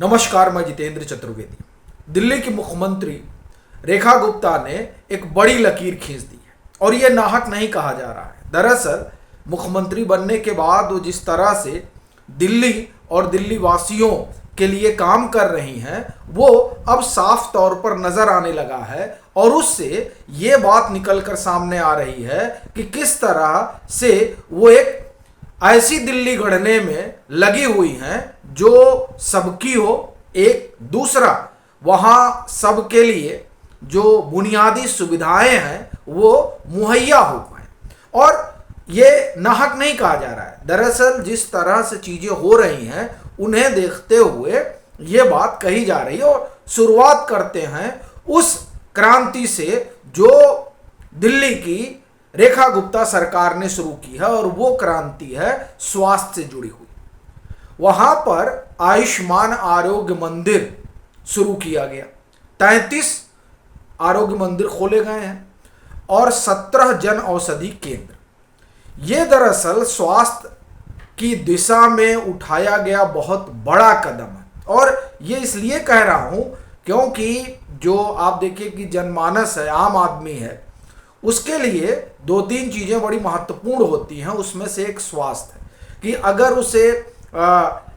नमस्कार, मैं जितेंद्र चतुर्वेदी। दिल्ली की मुख्यमंत्री रेखा गुप्ता ने एक बड़ी लकीर खींच दी है और ये नाहक नहीं कहा जा रहा है। दरअसल मुख्यमंत्री बनने के बाद वो जिस तरह से दिल्ली और दिल्ली वासियों के लिए काम कर रही हैं वो अब साफ तौर पर नजर आने लगा है और उससे ये बात निकल कर सामने आ रही है कि किस तरह से वो एक ऐसी दिल्ली गढ़ने में लगी हुई हैं जो सबकी हो। एक दूसरा, वहाँ सबके लिए जो बुनियादी सुविधाएं हैं वो मुहैया हो पाए। और ये नाहक नहीं कहा जा रहा है। दरअसल जिस तरह से चीज़ें हो रही हैं उन्हें देखते हुए ये बात कही जा रही है और शुरुआत करते हैं उस क्रांति से जो दिल्ली की रेखा गुप्ता सरकार ने शुरू की है और वो क्रांति है स्वास्थ्य से जुड़ी हुई। वहां पर आयुष्मान आरोग्य मंदिर शुरू किया गया, 33 आरोग्य मंदिर खोले गए हैं और 17 जन औषधि केंद्र। ये दरअसल स्वास्थ्य की दिशा में उठाया गया बहुत बड़ा कदम है। और ये इसलिए कह रहा हूं क्योंकि जो आप देखिए कि जनमानस है, आम आदमी है, उसके लिए दो तीन चीज़ें बड़ी महत्वपूर्ण होती हैं। उसमें से एक स्वास्थ्य है कि अगर उसे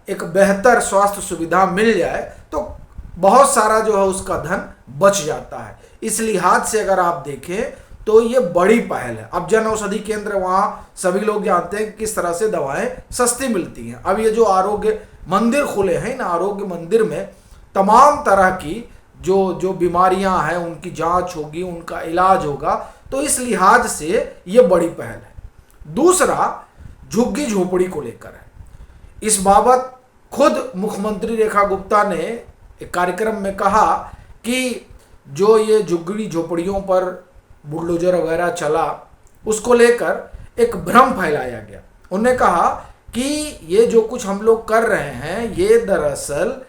एक बेहतर स्वास्थ्य सुविधा मिल जाए तो बहुत सारा जो है उसका धन बच जाता है। इस लिहाज से अगर आप देखें तो ये बड़ी पहल है। अब जन औषधि केंद्र, वहाँ सभी लोग जानते हैं कि किस तरह से दवाएं सस्ती मिलती हैं। अब ये जो आरोग्य मंदिर खुले हैं, इन आरोग्य मंदिर में तमाम तरह की जो बीमारियां हैं उनकी जांच होगी, उनका इलाज होगा। तो इस लिहाज से ये बड़ी पहल है। दूसरा, झुग्गी झोपड़ी को लेकर है। इस बाबत खुद मुख्यमंत्री रेखा गुप्ता ने एक कार्यक्रम में कहा कि जो ये झुग्गी झोपड़ियों पर बुलडोजर वगैरह चला, उसको लेकर एक भ्रम फैलाया गया। उन्होंने कहा कि ये जो कुछ हम लोग कर रहे हैं ये दरअसल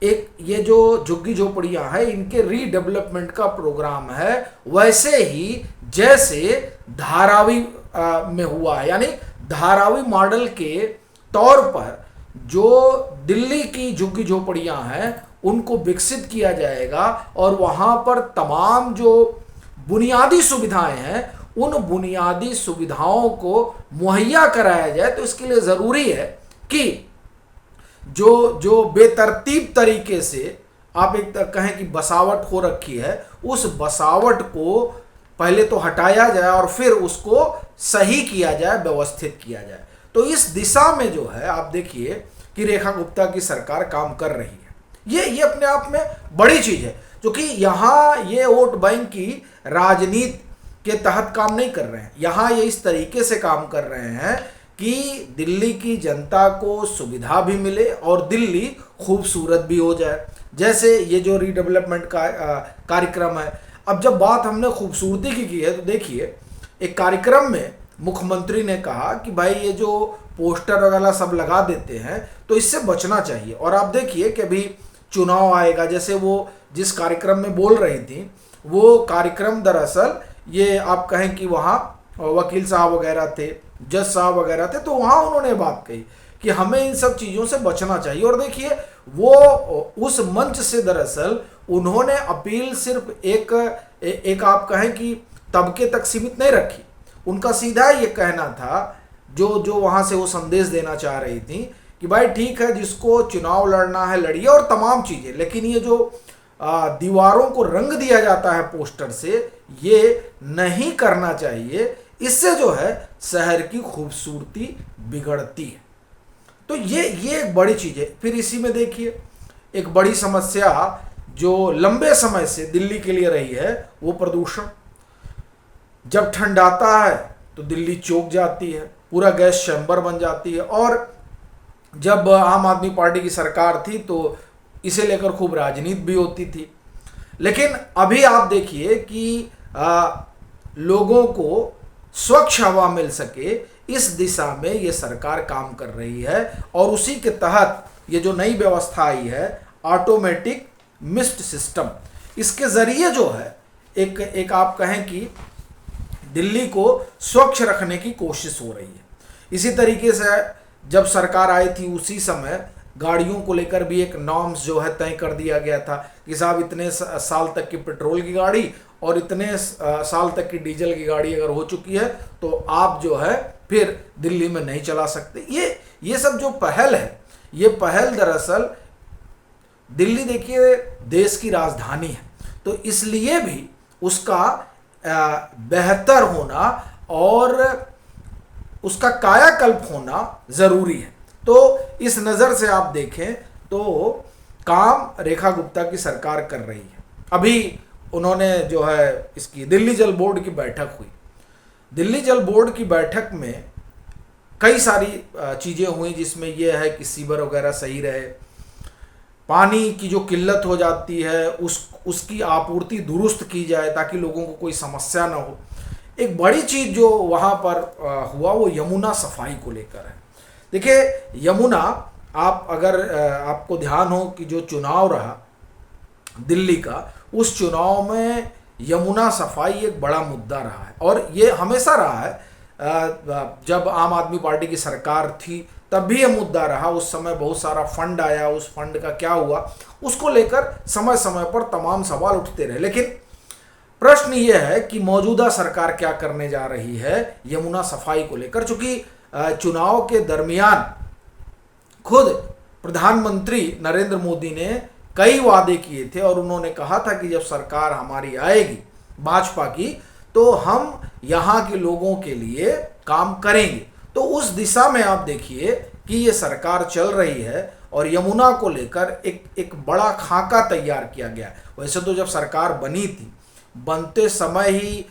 ये जो झुग्गी झोपड़ियां हैं इनके रीडेवलपमेंट का प्रोग्राम है, वैसे ही जैसे धारावी में हुआ है। यानी धारावी मॉडल के तौर पर जो दिल्ली की झुग्गी झोपड़ियां हैं उनको विकसित किया जाएगा और वहां पर तमाम जो बुनियादी सुविधाएं हैं उन बुनियादी सुविधाओं को मुहैया कराया जाए। तो इसके लिए ज़रूरी है कि जो बेतरतीब तरीके से आप एक कहें कि बसावट हो रखी है, उस बसावट को पहले तो हटाया जाए और फिर उसको सही किया जाए, व्यवस्थित किया जाए। तो इस दिशा में जो है आप देखिए कि रेखा गुप्ता की सरकार काम कर रही है। ये अपने आप में बड़ी चीज़ है, क्योंकि यहाँ ये वोट बैंक की राजनीति के तहत काम नहीं कर रहे हैं। यहाँ ये इस तरीके से काम कर रहे हैं कि दिल्ली की जनता को सुविधा भी मिले और दिल्ली खूबसूरत भी हो जाए। जैसे ये जो रीडेवलपमेंट का कार्यक्रम है। अब जब बात हमने खूबसूरती की है तो देखिए एक कार्यक्रम में मुख्यमंत्री ने कहा कि भाई ये जो पोस्टर वगैरह सब लगा देते हैं तो इससे बचना चाहिए। और आप देखिए कि अभी चुनाव आएगा, जैसे वो जिस कार्यक्रम में बोल रही थी वो कार्यक्रम दरअसल ये आप कहें कि वहाँ वकील साहब वगैरह थे, जज साहब वगैरह थे, तो वहाँ उन्होंने बात कही कि हमें इन सब चीज़ों से बचना चाहिए। और देखिए वो उस मंच से दरअसल उन्होंने अपील सिर्फ एक आप कहें कि तबके तक सीमित नहीं रखी। उनका सीधा ये कहना था, जो वहाँ से वो संदेश देना चाह रही थी कि भाई ठीक है, जिसको चुनाव लड़ना है लड़िए और तमाम चीज़ें, लेकिन ये जो दीवारों को रंग दिया जाता है पोस्टर से, ये नहीं करना चाहिए। इससे जो है शहर की खूबसूरती बिगड़ती है। तो ये एक बड़ी चीज़ है। फिर इसी में देखिए एक बड़ी समस्या जो लंबे समय से दिल्ली के लिए रही है वो प्रदूषण। जब ठंड आता है तो दिल्ली चौक जाती है, पूरा गैस चैम्बर बन जाती है। और जब आम आदमी पार्टी की सरकार थी तो इसे लेकर खूब राजनीति भी होती थी। लेकिन अभी आप देखिए कि लोगों को स्वच्छ हवा मिल सके इस दिशा में ये सरकार काम कर रही है। और उसी के तहत ये जो नई व्यवस्था आई है ऑटोमेटिक मिस्ट सिस्टम, इसके ज़रिए जो है एक आप कहें कि दिल्ली को स्वच्छ रखने की कोशिश हो रही है। इसी तरीके से जब सरकार आई थी उसी समय गाड़ियों को लेकर भी एक नॉर्म्स जो है तय कर दिया गया था कि साहब इतने साल तक की पेट्रोल की गाड़ी और इतने साल तक की डीजल की गाड़ी अगर हो चुकी है तो आप जो है फिर दिल्ली में नहीं चला सकते। ये सब जो पहल है, ये पहल दरअसल दिल्ली देखिए देश की राजधानी है, तो इसलिए भी उसका बेहतर होना और उसका कायाकल्प होना ज़रूरी है। तो इस नज़र से आप देखें तो काम रेखा गुप्ता की सरकार कर रही है। अभी उन्होंने जो है इसकी दिल्ली जल बोर्ड की बैठक हुई। दिल्ली जल बोर्ड की बैठक में कई सारी चीज़ें हुई, जिसमें यह है कि सीवर वगैरह सही रहे, पानी की जो किल्लत हो जाती है उसकी आपूर्ति दुरुस्त की जाए ताकि लोगों को कोई समस्या ना हो। एक बड़ी चीज़ जो वहाँ पर हुआ वो यमुना सफाई को लेकर है। देखिए यमुना, आप अगर आपको ध्यान हो कि जो चुनाव रहा दिल्ली का, उस चुनाव में यमुना सफाई एक बड़ा मुद्दा रहा है और ये हमेशा रहा है। जब आम आदमी पार्टी की सरकार थी तब भी ये मुद्दा रहा। उस समय बहुत सारा फंड आया, उस फंड का क्या हुआ उसको लेकर समय समय पर तमाम सवाल उठते रहे। लेकिन प्रश्न ये है कि मौजूदा सरकार क्या करने जा रही है यमुना सफाई को लेकर। चूंकि चुनाव के दरमियान खुद प्रधानमंत्री नरेंद्र मोदी ने कई वादे किए थे और उन्होंने कहा था कि जब सरकार हमारी आएगी भाजपा की तो हम यहाँ के लोगों के लिए काम करेंगे। तो उस दिशा में आप देखिए कि ये सरकार चल रही है और यमुना को लेकर एक बड़ा खाका तैयार किया गया। वैसे तो जब सरकार बनी थी, बनते समय ही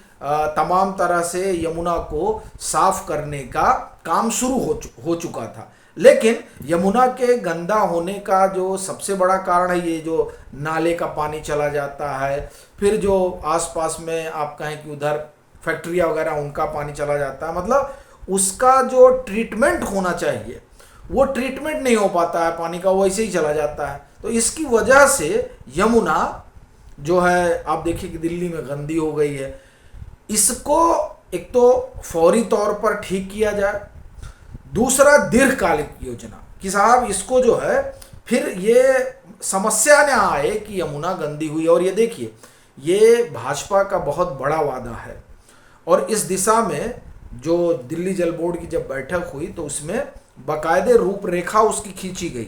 तमाम तरह से यमुना को साफ करने का काम शुरू हो चुका था, लेकिन यमुना के गंदा होने का जो सबसे बड़ा कारण है ये जो नाले का पानी चला जाता है, फिर जो आसपास में आप कहें कि उधर फैक्ट्रियाँ वगैरह उनका पानी चला जाता है, मतलब उसका जो ट्रीटमेंट होना चाहिए वो ट्रीटमेंट नहीं हो पाता है, पानी का वैसे ही चला जाता है। तो इसकी वजह से यमुना जो है आप देखिए कि दिल्ली में गंदी हो गई है। इसको एक तो फौरी तौर पर ठीक किया जाए, दूसरा दीर्घकालिक योजना कि साहब इसको जो है फिर ये समस्या न आए कि यमुना गंदी हुई। और ये देखिए ये भाजपा का बहुत बड़ा वादा है और इस दिशा में जो दिल्ली जल बोर्ड की जब बैठक हुई तो उसमें बाकायदे रूपरेखा उसकी खींची गई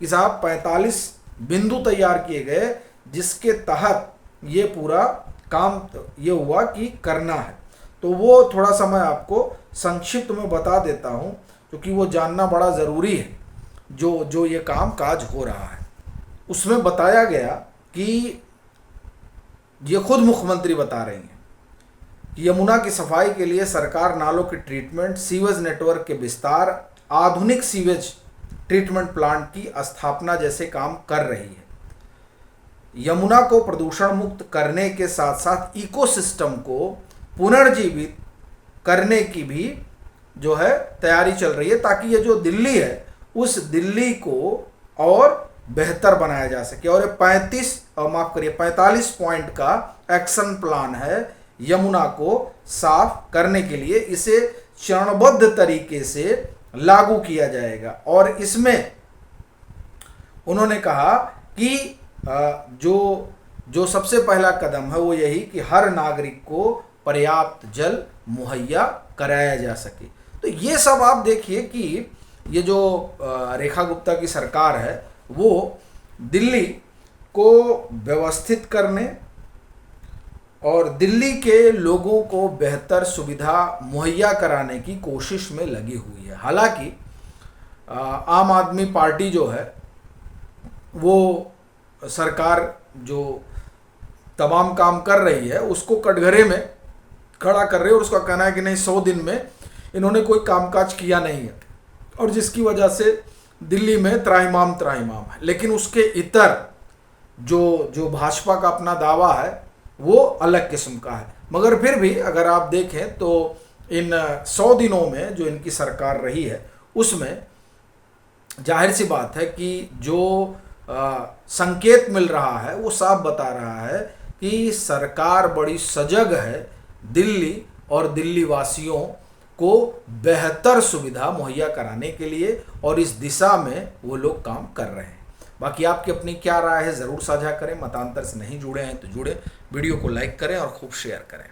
कि साहब 45 बिंदु तैयार किए गए जिसके तहत ये पूरा काम ये हुआ कि करना है। तो वो थोड़ा सा मैं आपको संक्षिप्त में बता देता हूँ क्योंकि वो जानना बड़ा ज़रूरी है जो ये काम काज हो रहा है। उसमें बताया गया कि ये खुद मुख्यमंत्री बता रही हैं कि यमुना की सफाई के लिए सरकार नालों की ट्रीटमेंट, सीवेज नेटवर्क के विस्तार, आधुनिक सीवेज ट्रीटमेंट प्लांट की स्थापना जैसे काम कर रही है। यमुना को प्रदूषण मुक्त करने के साथ साथ इकोसिस्टम को पुनर्जीवित करने की भी जो है तैयारी चल रही है ताकि ये जो दिल्ली है उस दिल्ली को और बेहतर बनाया जा सके। और ये 45 पॉइंट का एक्शन प्लान है यमुना को साफ करने के लिए। इसे चरणबद्ध तरीके से लागू किया जाएगा और इसमें उन्होंने कहा कि जो सबसे पहला कदम है वो यही कि हर नागरिक को पर्याप्त जल मुहैया कराया जा सके। तो ये सब आप देखिए कि ये जो रेखा गुप्ता की सरकार है वो दिल्ली को व्यवस्थित करने और दिल्ली के लोगों को बेहतर सुविधा मुहैया कराने की कोशिश में लगी हुई है। हालांकि आम आदमी पार्टी जो है वो सरकार जो तमाम काम कर रही है उसको कटघरे में खड़ा कर रही है और उसका कहना है कि नहीं 100 दिन में इन्होंने कोई कामकाज किया नहीं है और जिसकी वजह से दिल्ली में त्राहिमाम है। लेकिन उसके इतर जो भाजपा का अपना दावा है वो अलग किस्म का है। मगर फिर भी अगर आप देखें तो इन 100 दिनों में जो इनकी सरकार रही है उसमें जाहिर सी बात है कि जो संकेत मिल रहा है वो साफ बता रहा है कि सरकार बड़ी सजग है दिल्ली और दिल्ली वासियों को बेहतर सुविधा मुहैया कराने के लिए, और इस दिशा में वो लोग काम कर रहे हैं। बाकी आपकी अपनी क्या राय है ज़रूर साझा करें। मतांतर से नहीं जुड़े हैं तो जुड़े, वीडियो को लाइक करें और खूब शेयर करें।